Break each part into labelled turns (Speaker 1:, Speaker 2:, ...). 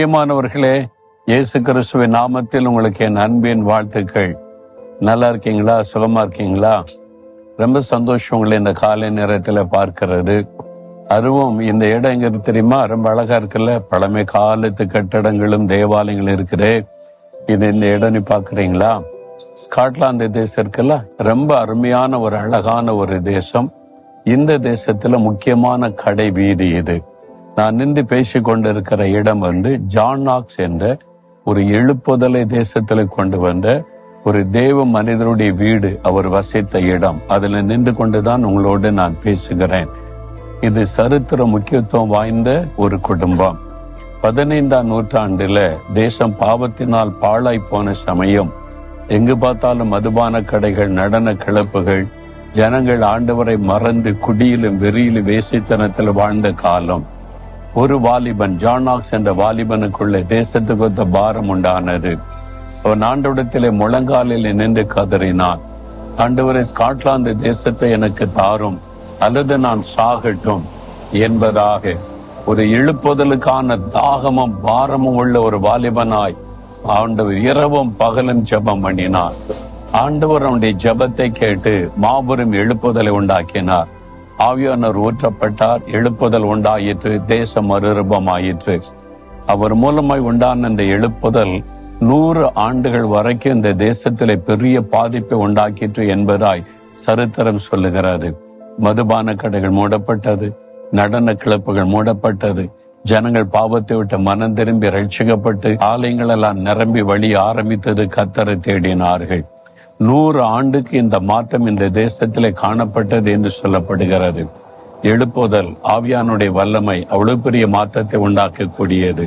Speaker 1: பிரியமானவர்களே, இயேசு கிறிஸ்துவின் நாமத்தில் உங்களுக்கு என் அன்பின் வாழ்த்துக்கள். நல்லா இருக்கீங்களா? சுகமா இருக்கீங்களா? ரொம்ப சந்தோஷம் உங்களை இந்த காலை நேரத்தில் பார்க்கிறது. அதுவும் இந்த இடம் எங்க தெரியுமா? ரொம்ப அழகா இருக்குல்ல. பழமை காலத்து கட்டடங்களும் தேவாலயங்களும் இருக்குது. இந்த இடம் நீ பாக்குறீங்களா? ஸ்காட்லாந்து தேசம் இருக்குல்ல, ரொம்ப அருமையான ஒரு அழகான ஒரு தேசம். இந்த தேசத்துல முக்கியமான கடை வீதி இது. நான் நின்று பேசிக் கொண்டிருக்கிற இடம் ஜான் நாக்ஸ் என்ற ஒரு எழுப்புதலை தேசத்துல கொண்டு வந்த ஒரு தேவ மனிதருடைய வீடு, அவர் வசித்த இடம். அதுல நின்று கொண்டுதான் உங்களோடு நான் பேசுகிறேன். இது சரித்திர முக்கியத்துவம் வாய்ந்த ஒரு குடும்பம். 15ஆம் நூற்றாண்டுல தேசம் பாவத்தினால் பாழாய் போன சமயம், எங்கு பார்த்தாலும் மதுபான கடைகள், நடன கிளப்புகள், ஜனங்கள் ஆண்டவரை மறந்து குடியிலும் வெறியிலும் வேசித்தனத்தில் வாழ்ந்த காலம். ஒரு வாலிபன், ஜான் நாக்ஸ் என்ற வாலிபனுக்குள்ள தேசத்துக்கு ஒத்த பாரம் உண்டானது. அவன் ஆண்டவரிடத்திலே முழங்காலில் நின்று கதறினான், ஆண்டவரை, ஸ்காட்லாந்து தேசத்தை எனக்கு தாரும் அல்லது நான் சாகட்டும் என்பதாக ஒரு எழுப்புதலுக்கான தாகமும் பாரமும் உள்ள ஒரு வாலிபனாய் ஆண்டவர் இரவும் பகலும் ஜெபம் பண்ணினார். ஆண்டவர் அவனுடைய ஜெபத்தை கேட்டு மாபெரும் எழுப்புதலை உண்டாக்கினார். ஆவியானவர் ஊற்றப்பட்டார், எழுப்புதல் உண்டாயிற்று, தேசம் மறுரூபமாயிற்று. அவர் மூலமாய் உண்டான இந்த எழுப்புதல் 100 ஆண்டுகள் வரைக்கும் இந்த தேசத்திலே பெரிய பாதிப்பை உண்டாக்கிற்று என்பதாய் சரித்திரம் சொல்லுகிறாரு. மதுபான கடைகள் மூடப்பட்டது, நடன கிளப்புகள் மூடப்பட்டது, ஜனங்கள் பாவத்தை விட்டு மனம் திரும்பி ரட்சிக்கப்பட்டு ஆலயங்கள் எல்லாம் நிரம்பி வழி ஆரம்பித்தது. கர்த்தரை தேடினார்கள். 100 ஆண்டுக்கு இந்த மாற்றம் இந்த தேசத்திலே காணப்பட்டது என்று சொல்லப்படுகிறது. எழுப்புதல், ஆவியானுடைய வல்லமை அவ்வளவு பெரிய மாற்றத்தை உண்டாக்கக்கூடியது.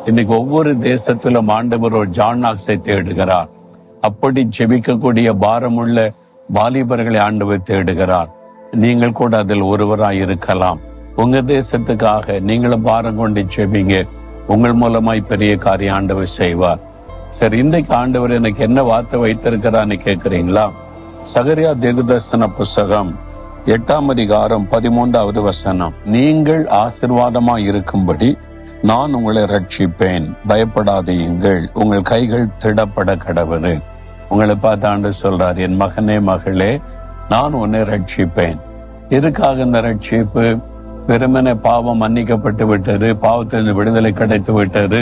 Speaker 1: இன்னைக்கு ஒவ்வொரு தேசத்திலும் ஆண்டவர் ஒரு ஜான் நாக்ஸை தேடுகிறார். அப்படி ஜெபிக்கக்கூடிய பாரமுள்ள வாலிபர்களை ஆண்டவர் தேடுகிறார். நீங்கள் கூட அதில் ஒருவராய் இருக்கலாம். உங்க தேசத்துக்காக நீங்களும் பாரம் கொண்டு ஜெபிங்க. உங்கள் மூலமாய் பெரிய காரியம் ஆண்டவர் செய்வார். சரி, இன்றைக்கு ஆண்டவர் எனக்கு என்ன வார்த்தை வைத்திருக்கிறான்னு கேட்கிறீங்களா? சகரியா தீர்க்கதரிசன புஸ்தகம் 8ஆம் அதிகாரம் 13வது வசனம். நீங்கள் ஆசீர்வாதமாய் இருக்கும்படி நான் உங்களை ரட்சிப்பேன், பயப்படாதீங்கள், உங்கள் கைகள் திடப்பட கடவுது. உங்களை பார்த்து ஆண்டவர் சொல்றார், என் மகனே மகளே, நான் உன்னை ரட்சிப்பேன். எதுக்காக இந்த ரட்சிப்பு? வெறுமனே பாவம் மன்னிக்கப்பட்டு விட்டது, பாவத்திலிருந்து விடுதலை கிடைத்து விட்டது,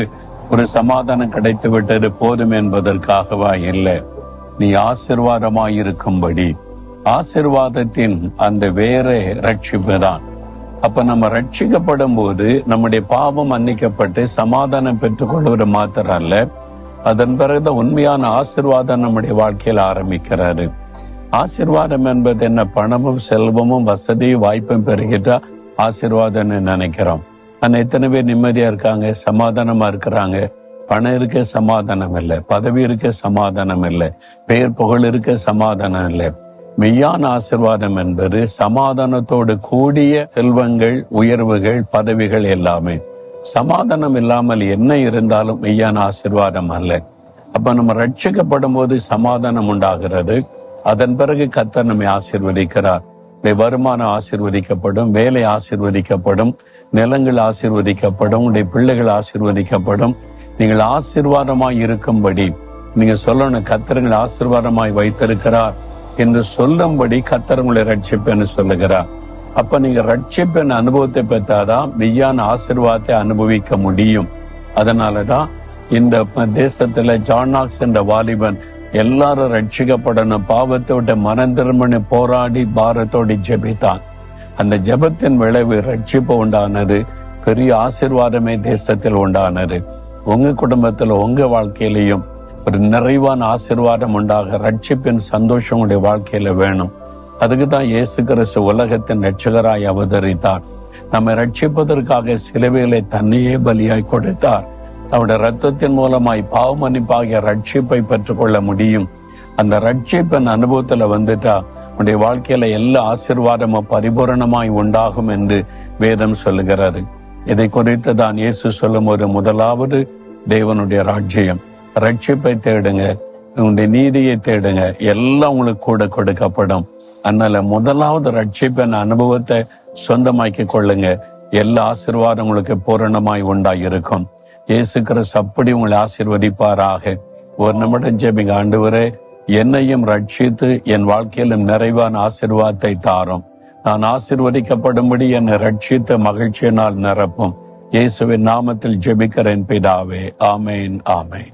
Speaker 1: ஒரு சமாதானம் கிடைத்து விட்டது போதும் என்பதற்காகவா? இல்லை. நீ ஆசீர்வாதமாய் இருக்கும்படி. ஆசீர்வாதத்தின் அந்த வேற ரட்சிப்பு தான். அப்ப நம்ம ரட்சிக்கப்படும் போது நம்முடைய பாவம் மன்னிக்கப்பட்டு சமாதானம் பெற்றுக்கொள்வது மாத்திரம் அல்ல, அதன் பிறகுதான் உண்மையான ஆசீர்வாதம் நம்முடைய வாழ்க்கையில் ஆரம்பிக்கிறாரு. ஆசீர்வாதம் என்பது என்ன? பணமும் செல்வமும் வசதியும் வாய்ப்பும் பெருகிட்டா ஆசீர்வாதம் நினைக்கிறோம். ஆனா எத்தனை பேர் நிம்மதியா இருக்காங்க, சமாதானமா இருக்கிறாங்க? பணம் இருக்க சமாதானம் இல்லை, பதவி இருக்க சமாதானம் இல்லை, பெயர் புகழ் இருக்க சமாதானம் இல்லை. மெய்யான ஆசீர்வாதம் என்பது சமாதானத்தோடு கூடிய செல்வங்கள், உயர்வுகள், பதவிகள் எல்லாமே. சமாதானம் இல்லாமல் என்ன இருந்தாலும் மெய்யான ஆசீர்வாதம் அல்ல. அப்ப நம்ம ரட்சிக்கப்படும் போது சமாதானம் உண்டாகிறது. அதன் பிறகு கர்த்தர் நம்மை ஆசீர்வதிக்கிறார். வருமானம் ஆசீர்வதிக்கப்படும், வேலை ஆசீர்வதிக்கப்படும், நிலங்கள் ஆசீர்வதிக்கப்படும், உங்களுடைய பிள்ளைகள் ஆசீர்வதிக்கப்படும். நீங்கள் ஆசீர்வாதமாய் இருக்கும்படி நீங்க சொல்லணும், கர்த்தர் ஆசீர்வாதமாய் வைத்திருக்கிறார் என்று சொல்லும்படி கர்த்தர் உங்களை ரட்சிப்பேன்னு சொல்லுகிறார். அப்ப நீங்க ரட்சிப்பின் அனுபவத்தை பெற்றாதான் மெய்யான ஆசீர்வாதத்தை அனுபவிக்க முடியும். அதனாலதான் இந்த தேசத்துல ஜான் நாக்ஸ் என்ற வாலிபன் எல்லாரும் ரட்சிக்கப்படணும், பாவத்தை விட்டு மனம் திரும்பி போராடி பாரத்தோடு ஜெபித்தான். அந்த ஜெபத்தின் விளைவு ரட்சிப்பு உண்டானது, பெரிய ஆசீர்வாதமே தேசத்தில் உண்டானது. உங்க குடும்பத்துல, உங்க வாழ்க்கையிலையும் ஒரு நிறைவான ஆசீர்வாதம் உண்டாக ரட்சிப்பின் சந்தோஷம் உடைய வாழ்க்கையில வேணும். அதுக்கு தான் இயேசு கிறிஸ்து உலகத்தின் ரட்சகராய் அவதரித்தார். நம்மை ரட்சிப்பதற்காக சிலுவையிலே தன்னையே பலியாய் கொடுத்தார். அவருடைய ரத்தத்தின் மூலமாய் பாவ மன்னிப்பாகிய ரட்சிப்பை பெற்றுக்கொள்ள முடியும். அந்த ரட்சிப்பின் அனுபவத்துல வந்துட்டா உன்னுடைய வாழ்க்கையில எல்லா ஆசீர்வாதமும் பரிபூரணமாய் உண்டாகும் என்று வேதம் சொல்லுகிறாரு. இதை குறித்து தான் இயேசு சொல்லும் ஒரு முதலாவது தேவனுடைய ராஜ்யம், ரட்சிப்பை தேடுங்க, உங்களுடைய நீதியை தேடுங்க, எல்லாம் உங்களுக்கு கூட கொடுக்கப்படும். அதனால முதலாவது ரட்சிப்பின் அனுபவத்தை சொந்தமாக்கி கொள்ளுங்க. எல்லா ஆசீர்வாதம் உங்களுக்கு பூரணமாய் உண்டாயிருக்கும். இயேசு கிறிஸ்து அப்படி உங்களை ஆசீர்வதிப்பாராக. ஒரு நிமிடம் ஜெபிங்க. ஆண்டவரே, என்னையும் ரட்சித்து என் வாழ்க்கையிலும் நிறைவான ஆசீர்வாதத்தை தாரும். நான் ஆசீர்வதிக்கப்படும்படி என்னை ரட்சித்த மகிழ்ச்சியினால் நிரப்பும். இயேசுவின் நாமத்தில் ஜெபிக்கிறேன் பிதாவே. ஆமேன், ஆமேன்.